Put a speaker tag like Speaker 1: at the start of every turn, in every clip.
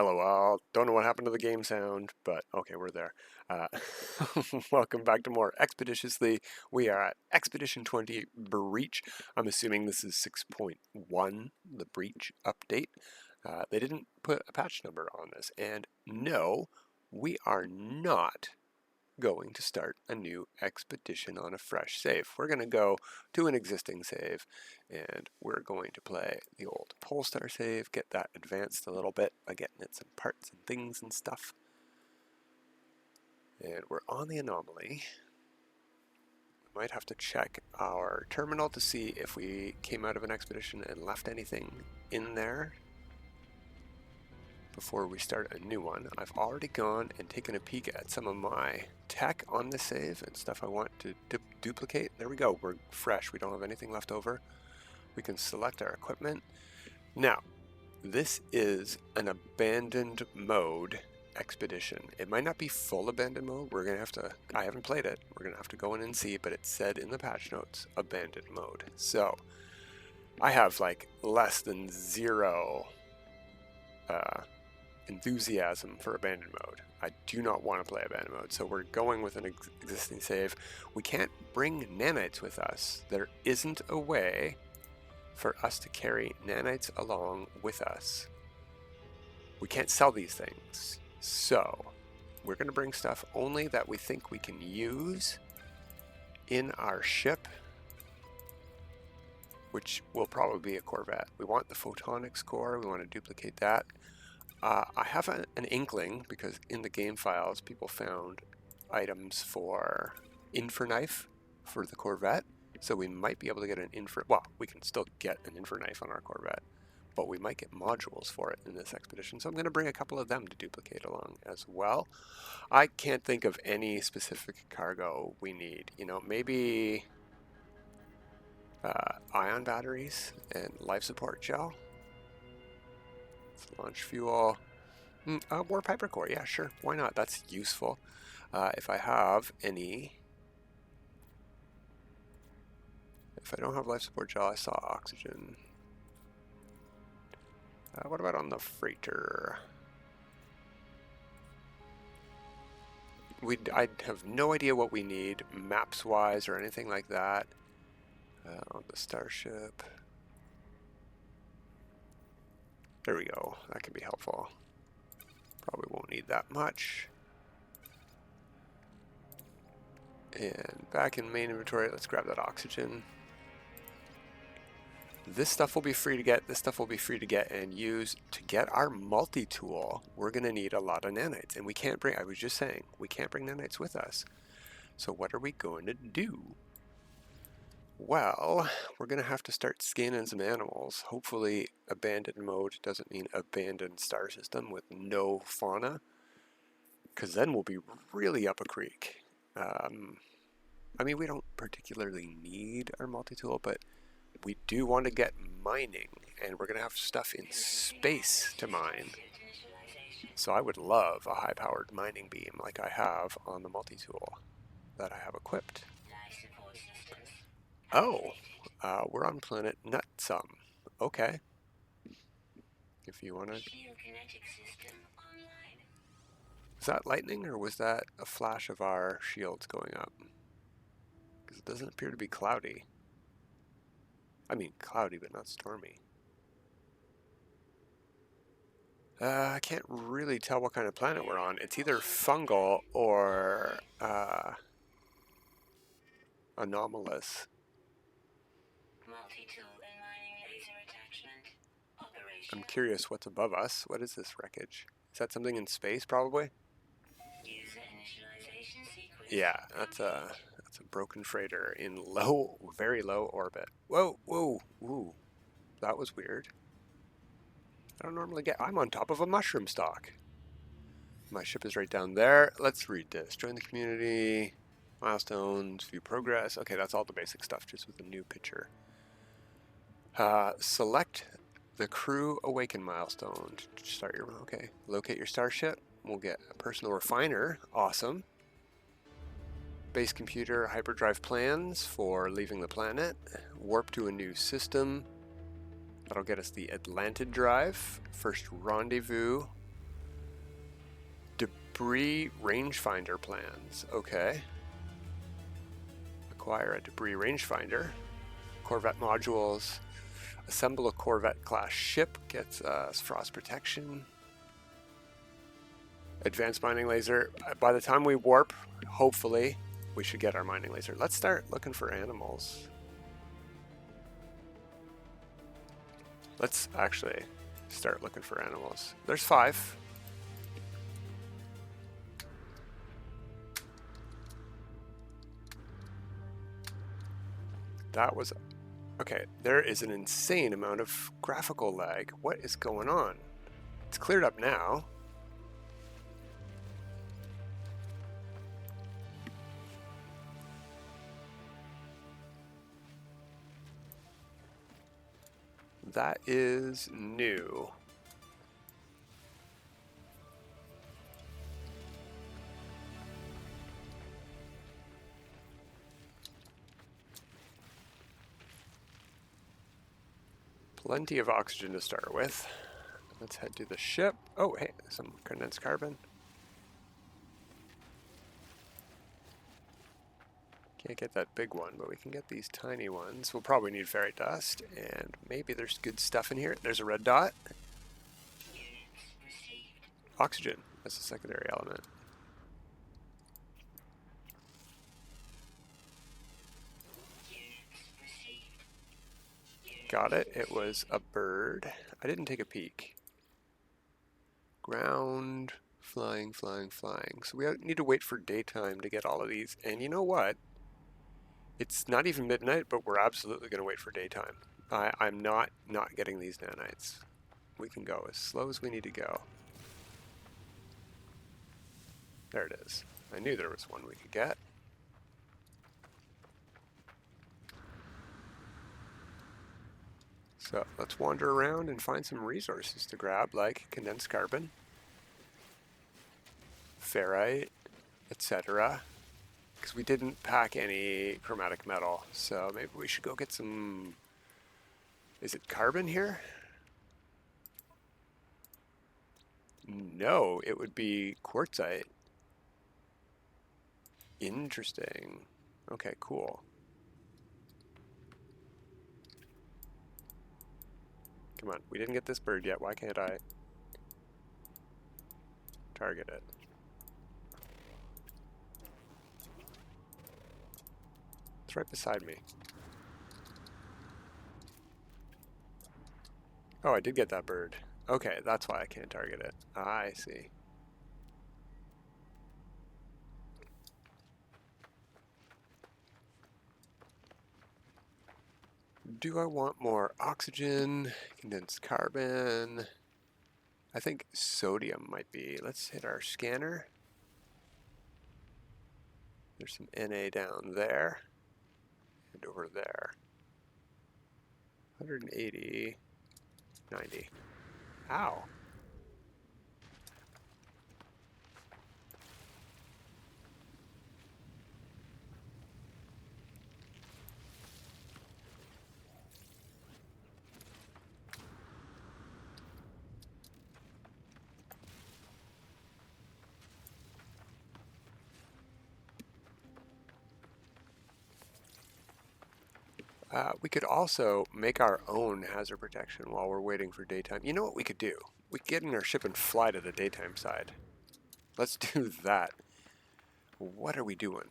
Speaker 1: LOL, don't know what happened to the game sound, but okay, we're there. Uh, Welcome back to more Expeditiously. We are at Expedition 20 Breach. I'm assuming this is 6.1, the Breach update. They didn't put a patch number on this, and no, we are not going to start a new expedition on a fresh save. We're going to go to an existing save and we're going to play the old Polestar save, get that advanced a little bit by getting it some parts and things and stuff. And we're on the anomaly. We might have to check our terminal to see if we came out of an expedition and left anything in there before we start a new one. I've already gone and taken a peek at some of my tech on this save and stuff I want to duplicate. There we go, we're fresh, we don't have anything left over. We can select our equipment. Now, this is an abandoned mode expedition. It might not be full abandoned mode, we're gonna have to, I haven't played it, we're gonna have to go in and see, but it said in the patch notes, abandoned mode. So, I have like less than zero enthusiasm for abandoned mode. I do not want to play abandoned mode, so we're going with an existing save. We can't bring nanites with us. There isn't a way for us to carry nanites along with us. We can't sell these things, so we're going to bring stuff only that we think we can use in our ship, which will probably be a corvette. We want the photonics core, we want to duplicate that. I have an inkling, because in the game files people found items for infraknife for the corvette, so we might be able to get an well, we can still get an infraknife on our corvette, but we might get modules for it in this expedition, so I'm going to bring a couple of them to duplicate along as well. I can't think of any specific cargo we need. You know, maybe ion batteries and life support gel. Launch fuel. Warp hypercore, yeah, sure, why not? That's useful. If I have any, if I don't have life support gel, I saw oxygen. What about on the freighter? I have no idea what we need maps wise or anything like that. On the starship. There we go, that can be helpful. Probably won't need that much. And back in main inventory, let's grab that oxygen. This stuff will be free to get, this stuff will be free to get and use. To get our multi-tool, we're going to need a lot of nanites. And we can't bring, I was just saying, we can't bring nanites with us. So what are we going to do? Well, we're going to have to start scanning some animals. Hopefully abandoned mode doesn't mean abandoned star system with no fauna, because then we'll be really up a creek. I mean, we don't particularly need our multi-tool, but we do want to get mining, and we're going to have stuff in space to mine. So I would love a high-powered mining beam like I have on the multi-tool that I have equipped. Oh, we're on planet Nutsum. Okay. If you want to... Was that lightning, or was that a flash of our shields going up? Because it doesn't appear to be cloudy. I mean, cloudy, but not stormy. I can't really tell what kind of planet we're on. It's either fungal or anomalous. I'm curious what's above us. What is this wreckage? Is that something in space, probably? Yeah, that's a broken freighter in very low orbit. Whoa, whoa, woo. That was weird. I don't normally get... I'm on top of a mushroom stalk. My ship is right down there. Let's read this. Join the community. Milestones. View progress. Okay, that's all the basic stuff, just with a new picture. Select the crew Awaken milestone. Start your... Okay. Locate your starship. We'll get a personal refiner. Awesome. Base computer hyperdrive plans for leaving the planet. Warp to a new system. That'll get us the Atlantid drive. First rendezvous Debris rangefinder plans. Okay. Acquire a debris rangefinder. Corvette modules. Assemble a Corvette class ship. Gets frost protection. Advanced mining laser. By the time we warp, hopefully, we should get our mining laser. Let's start looking for animals. Let's actually start looking for animals. There's 5. That was... Okay, there is an insane amount of graphical lag. What is going on? It's cleared up now. That is new. Plenty of oxygen to start with. Let's head to the ship. Oh, hey, some condensed carbon. Can't get that big one, but we can get these tiny ones. We'll probably need fairy dust, and maybe there's good stuff in here. There's a red dot. Oxygen, that's a secondary element. Got it. It was a bird. I didn't take a peek. Ground, flying, flying, flying. So we need to wait for daytime to get all of these. And you know what? It's not even midnight, but we're absolutely going to wait for daytime. I'm not getting these nanites. We can go as slow as we need to go. There it is. I knew there was one we could get. So let's wander around and find some resources to grab, like condensed carbon, ferrite, etc. Because we didn't pack any chromatic metal, so maybe we should go get some... Is it carbon here? No, it would be quartzite. Interesting. Okay, cool. Come on, we didn't get this bird yet. Why can't I target it? It's right beside me. Oh, I did get that bird. Okay, that's why I can't target it. I see. Do I want more oxygen, condensed carbon? I think sodium might be. Let's hit our scanner. There's some Na down there and over there. 180, 90. Ow. We could also make our own hazard protection while we're waiting for daytime. You know what we could do? We could get in our ship and fly to the daytime side. Let's do that. What are we doing?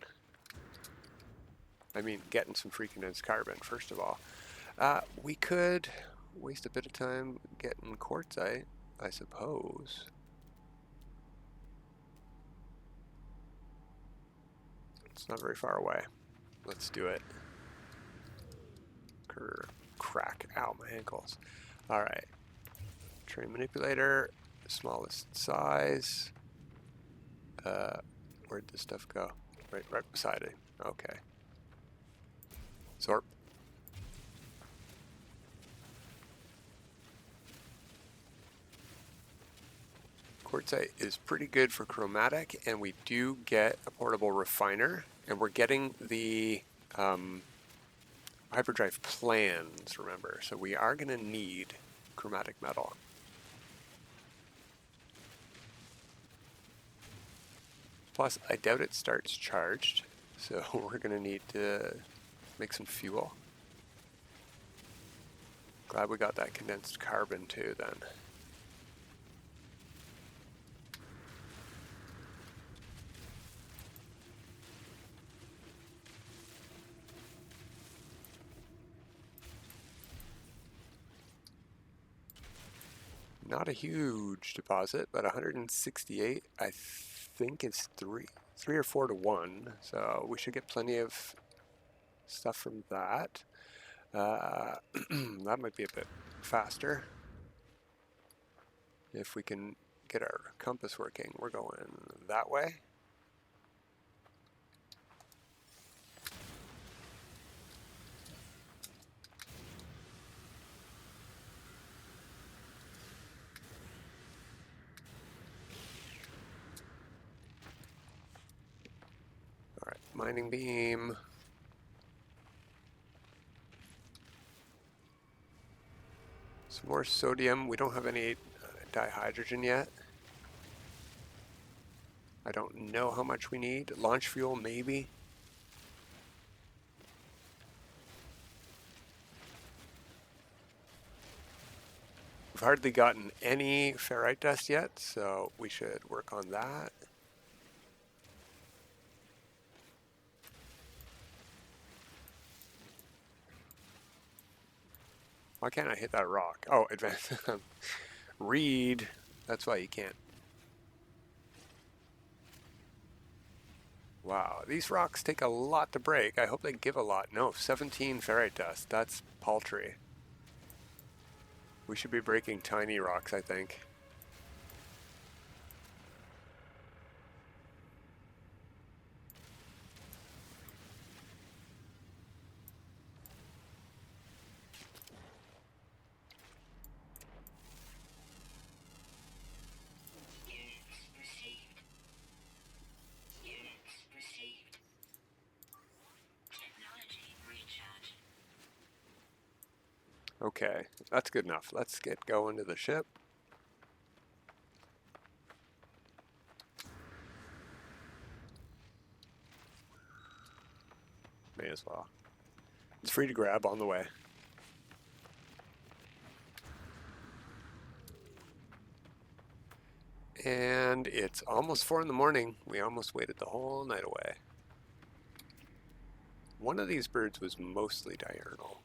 Speaker 1: I mean, getting some free condensed carbon, first of all. We could waste a bit of time getting quartzite, I suppose. It's not very far away. Let's do it. Crack. Ow, my ankles. Alright. Train manipulator, smallest size. Where'd this stuff go? Right beside it. Okay. Zorp. Quartzite is pretty good for chromatic, and we do get a portable refiner, and we're getting the hyperdrive plans, remember, so we are going to need chromatic metal. Plus, I doubt it starts charged, so we're going to need to make some fuel. Glad we got that condensed carbon too then. Not a huge deposit, but 168 I think is 3 or 4 to 1, so we should get plenty of stuff from that. That might be a bit faster if we can get our compass working. We're going that way. All right, mining beam. Some more sodium. We don't have any dihydrogen yet. I don't know how much we need. Launch fuel, maybe. We've hardly gotten any ferrite dust yet, so we should work on that. Why can't I hit that rock? Oh, advance. Read. That's why you can't. Wow, these rocks take a lot to break. I hope they give a lot. No, 17 ferrite dust. That's paltry. We should be breaking tiny rocks, I think. Okay, that's good enough. Let's get going to the ship. May as well. It's free to grab on the way. And it's almost 4 in the morning. We almost waited the whole night away. One of these birds was mostly diurnal.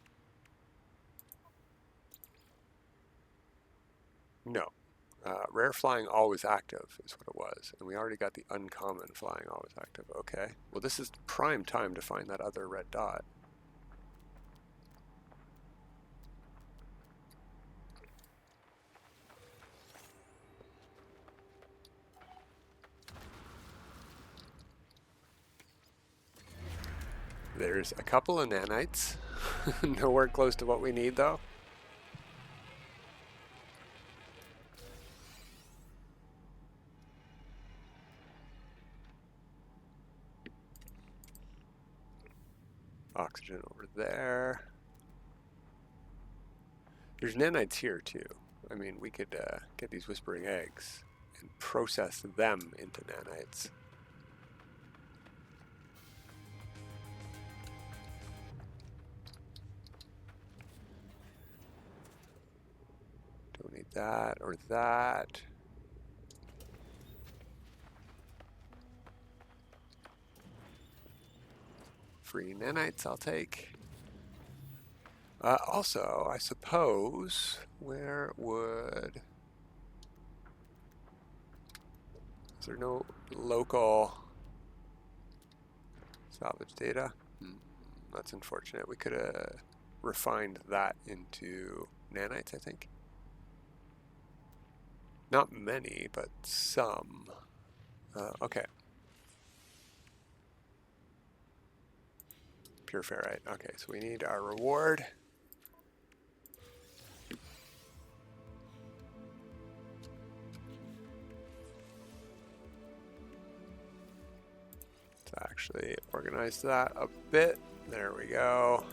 Speaker 1: No. Rare flying always active is what it was. And we already got the uncommon flying always active. Okay. Well, this is prime time to find that other red dot. There's a couple of nanites. Nowhere close to what we need, though. Oxygen over there. There's nanites here, too. I mean, we could get these whispering eggs and process them into nanites. Don't need that or that. Free nanites I'll take. Also, I suppose, where would... Is there no local salvage data? That's unfortunate. We could have refined that into nanites, I think. Not many, but some. Okay. Pure ferrite. Okay, so we need our reward. Let's actually organize that a bit. There we go.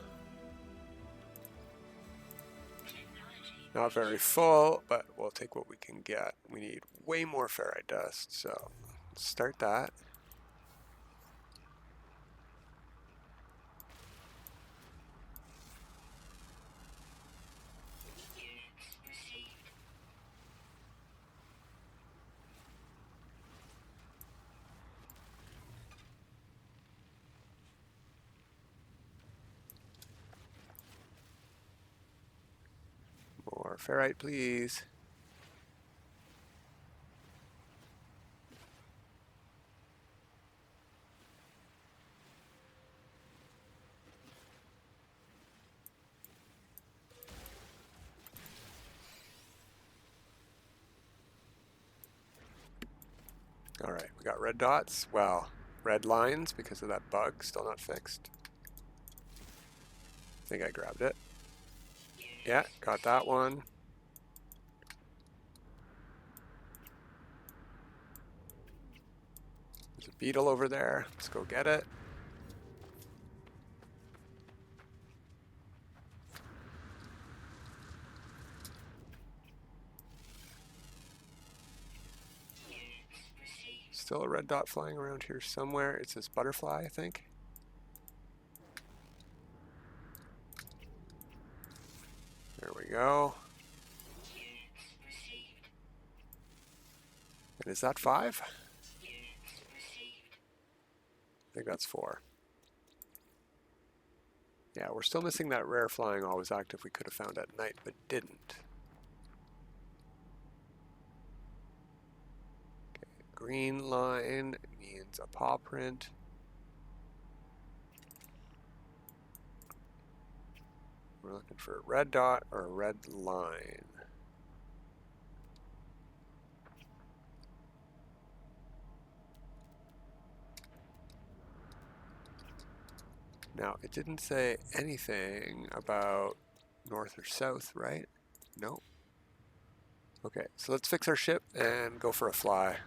Speaker 1: Not very full, but we'll take what we can get. We need way more ferrite dust, so let's start that. ferrite, please. All right, we got red dots. Well, red lines because of that bug, still not fixed. I think I grabbed it. Yeah, got that one. There's a beetle over there. Let's go get it. Still a red dot flying around here somewhere. It's this butterfly, I think. There we go. And is that 5? I think that's 4. Yeah, we're still missing that rare flying always active we could have found at night, but didn't. Okay, green line means a paw print. We're looking for a red dot or a red line. Now, it didn't say anything about north or south, right? No. Okay, so let's fix our ship and go for a fly.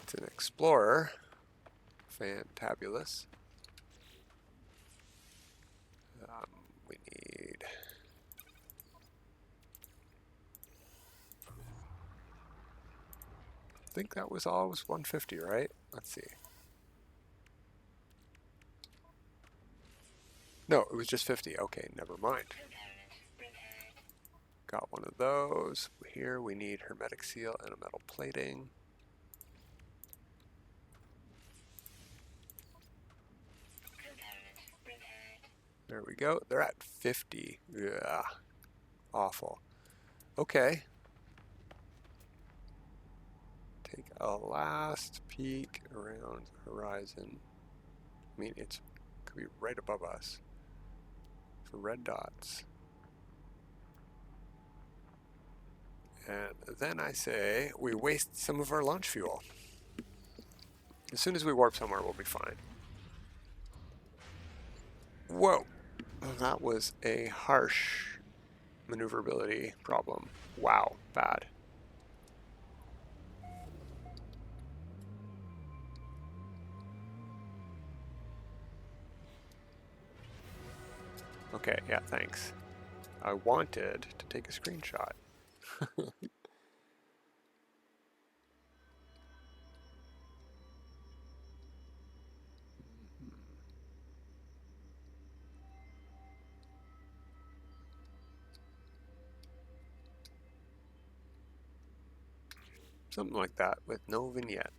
Speaker 1: It's an explorer. Fantabulous. We need... I think that was always 150, right? Let's see. No, it was just 50. Okay, never mind. Got one of those. Here we need hermetic seal and a metal plating. There we go. They're at 50. Yeah, awful. Okay. Take a last peek around the horizon. I mean, it could be right above us. For red dots. And then I say we waste some of our launch fuel. As soon as we warp somewhere, we'll be fine. Whoa! That was a harsh maneuverability problem. Wow, bad. Okay, yeah, thanks. I wanted to take a screenshot. Something like that with no vignette.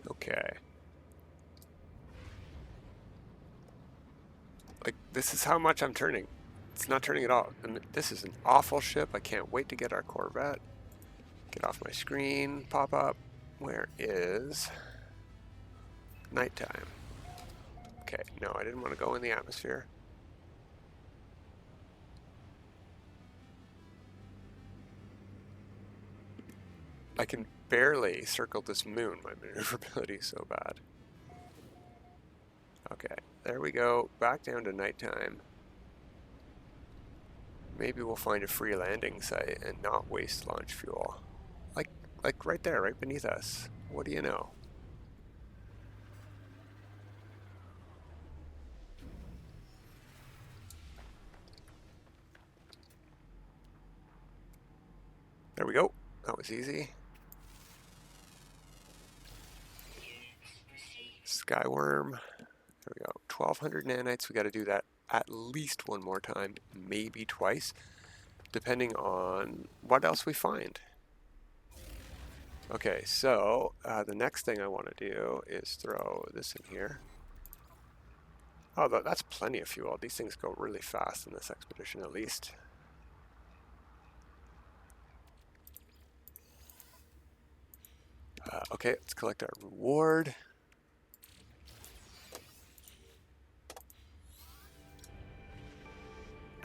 Speaker 1: Okay. Like, this is how much I'm turning. It's not turning at all. And this is an awful ship. I can't wait to get our corvette. Get off my screen. Pop up. Where is nighttime? Okay, no, I didn't want to go in the atmosphere. I can barely circle this moon. My maneuverability is so bad. Okay, there we go. Back down to nighttime. Maybe we'll find a free landing site and not waste launch fuel. Like right there, right beneath us. What do you know? There we go. That was easy. Skyworm. There we go. 1,200 nanites. We got to do that at least one more time, maybe twice, depending on what else we find. Okay, so the next thing I want to do is throw this in here. Oh, that's plenty of fuel. These things go really fast in this expedition, at least. Okay, let's collect our reward.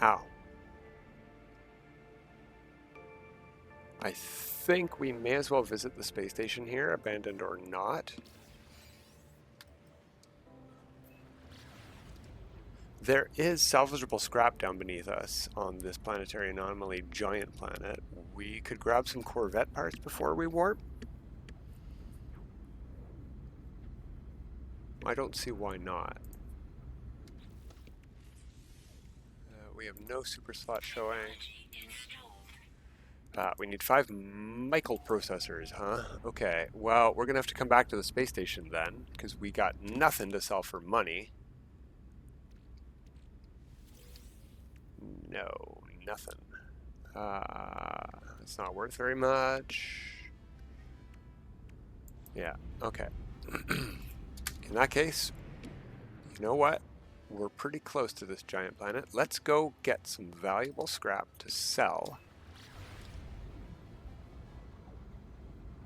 Speaker 1: Ow. I think we may as well visit the space station here, abandoned or not. There is salvageable scrap down beneath us on this planetary anomaly giant planet. We could grab some corvette parts before we warp. I don't see why not. We have no super slot showing. We need 5 microprocessors, huh? Okay, well, we're gonna have to come back to the space station then, because we got nothing to sell for money. No, nothing. It's not worth very much. Yeah, okay. In that case, you know what? We're pretty close to this giant planet. Let's go get some valuable scrap to sell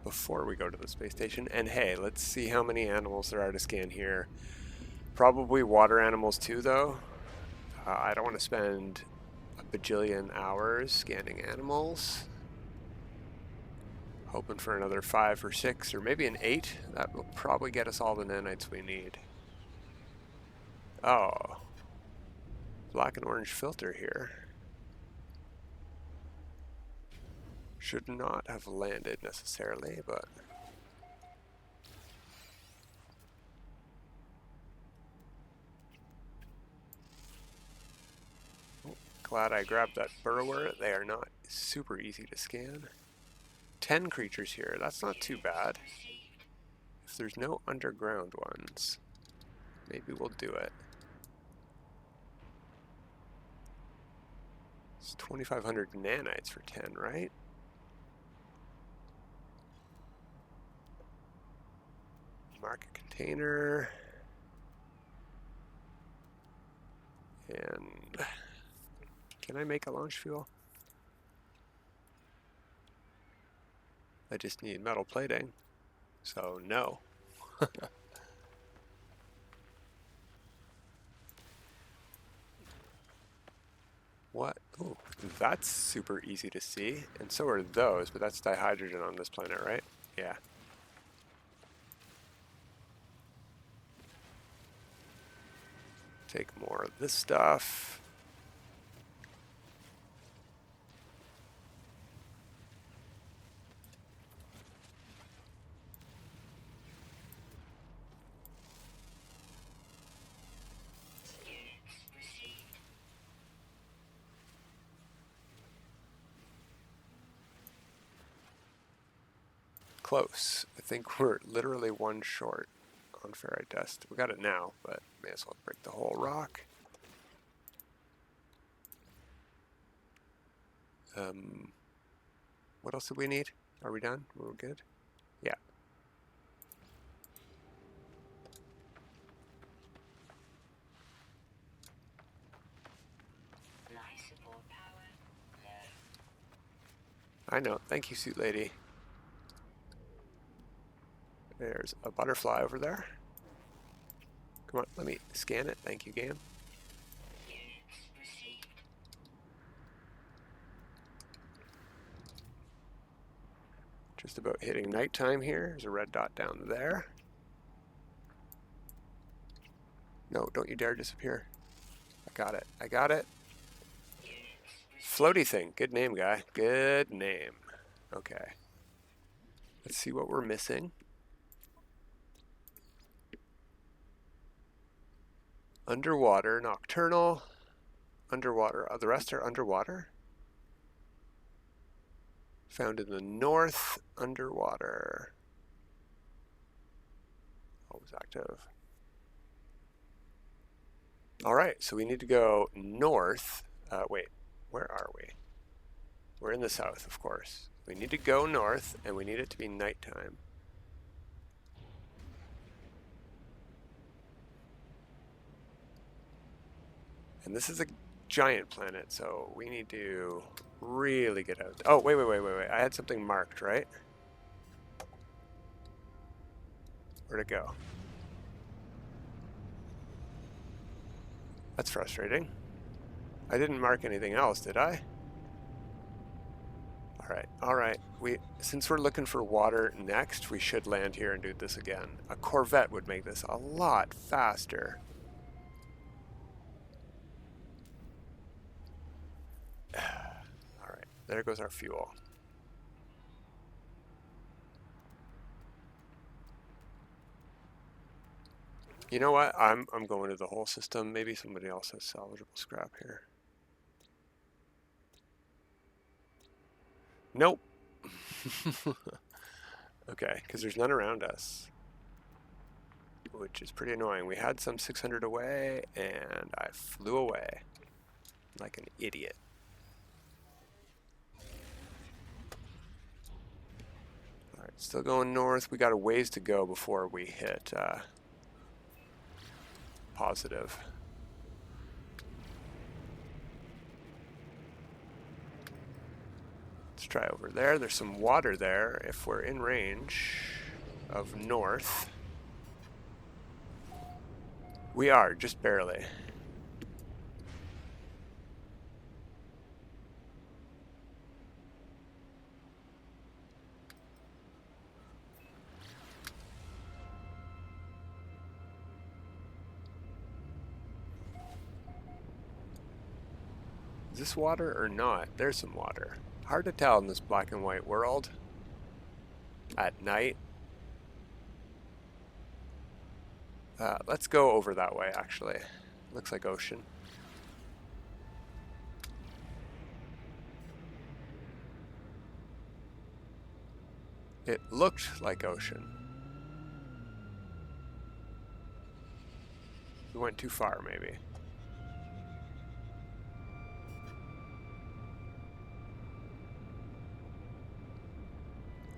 Speaker 1: before we go to the space station. And hey, let's see how many animals there are to scan here. Probably water animals too, though. I don't want to spend a bajillion hours scanning animals. Hoping for another 5 or 6 or maybe an 8. That will probably get us all the nanites we need. Oh, black and orange filter here. Should not have landed necessarily, but glad I grabbed that burrower. They are not super easy to scan. 10 creatures here, that's not too bad. If there's no underground ones, maybe we'll do it. It's 2,500 nanites for 10, right? Mark a container. And can I make a launch fuel? I just need metal plating, so no. What? Ooh, that's super easy to see, and so are those, but that's dihydrogen on this planet, right? Yeah. Take more of this stuff. Close. I think we're literally 1 short on ferrite dust. We got it now, but may as well break the whole rock. What else do we need? Are we done? We're good? Yeah. I know. Thank you, suit lady. There's a butterfly over there. Come on, let me scan it. Thank you, game. Just about hitting nighttime here. There's a red dot down there. No, don't you dare disappear. I got it. I got it. Floaty thing. Good name, guy. Good name. Okay. Let's see what we're missing. Underwater, nocturnal, underwater. The rest are underwater. Found in the north, underwater. Always active. All right, so we need to go north. Wait, where are we? We're in the south, of course. We need to go north, and we need it to be nighttime. And this is a giant planet, so we need to really get out. Oh, wait. I had something marked, right? Where'd it go? That's frustrating. I didn't mark anything else, did I? All right. Since we're looking for water next, we should land here and do this again. A corvette would make this a lot faster. All right, there goes our fuel. You know what? I'm going to the whole system. Maybe somebody else has salvageable scrap here. Nope. Okay, because there's none around us, which is pretty annoying. We had some 600 away, and I flew away like an idiot. All right, still going north. We got a ways to go before we hit positive. Let's try over there. There's some water there if we're in range of north. We are, just barely. Is this water or not? There's some water. Hard to tell in this black and white world. At night. Let's go over that way, actually. Looks like ocean. It looked like ocean. We went too far, maybe.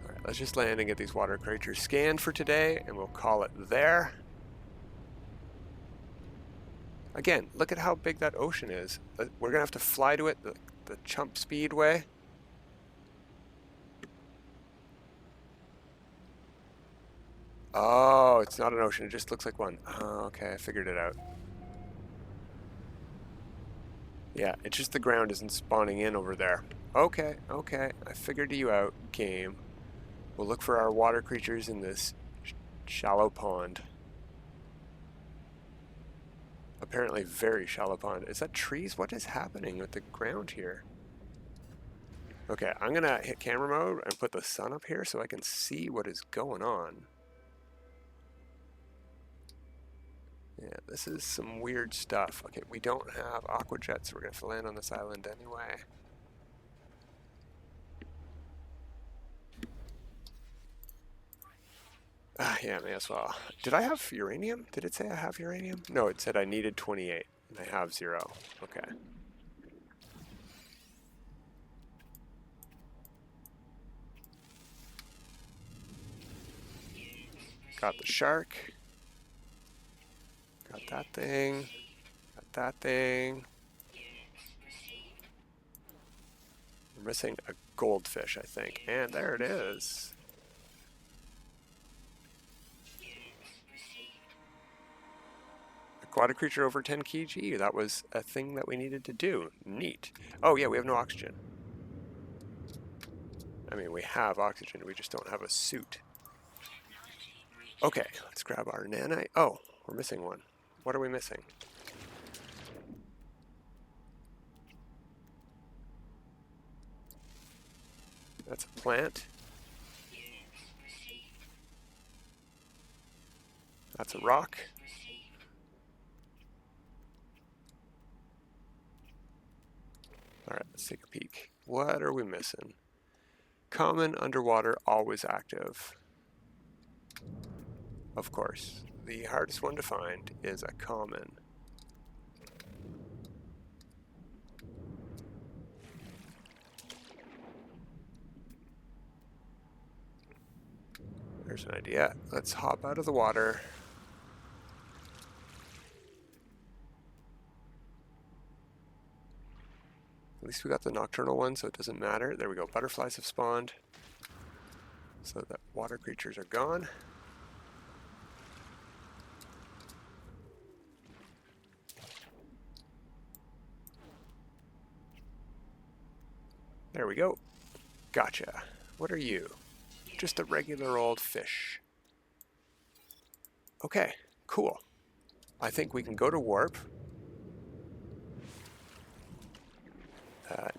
Speaker 1: Alright, let's just land and get these water creatures scanned for today, and we'll call it there. Again, look at how big that ocean is. We're gonna have to fly to it the chump speed way. Oh, it's not an ocean, it just looks like one. Oh, okay, I figured it out. Yeah, it's just the ground isn't spawning in over there. Okay, I figured you out, game. We'll look for our water creatures in this shallow pond. Apparently very shallow pond. Is that trees? What is happening with the ground here? Okay, I'm gonna hit camera mode and put the sun up here so I can see what is going on. Yeah, this is some weird stuff. Okay, we don't have aqua jets, so we're gonna have to land on this island anyway. Yeah, may as well. Did I have uranium? Did it say I have uranium? No, it said I needed 28, and I have 0. Okay. Got the shark. Got that thing. Got that thing. We're missing a goldfish, I think. And there it is. Aquatic creature over 10 kg. That was a thing that we needed to do. Neat. Oh yeah, we have no oxygen. I mean, we have oxygen, we just don't have a suit. Okay, let's grab our nanite. Oh, we're missing one. What are we missing? That's a plant. That's a rock. Alright, let's take a peek. What are we missing? Common, underwater, always active. Of course. The hardest one to find is a common. Here's an idea. Let's hop out of the water. At least we got the nocturnal one, so it doesn't matter. There we go. Butterflies have spawned. So that water creatures are gone. There we go. Gotcha. What are you? Just a regular old fish. Okay, cool. I think we can go to warp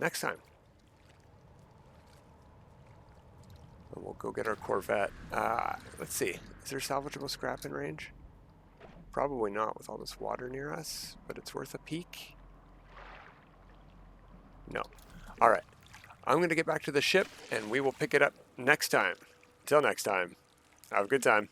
Speaker 1: next time. And we'll go get our corvette. Let's see. Is there salvageable scrap in range? Probably not with all this water near us, but it's worth a peek. No. All right. I'm going to get back to the ship, and we will pick it up next time. Until next time, have a good time.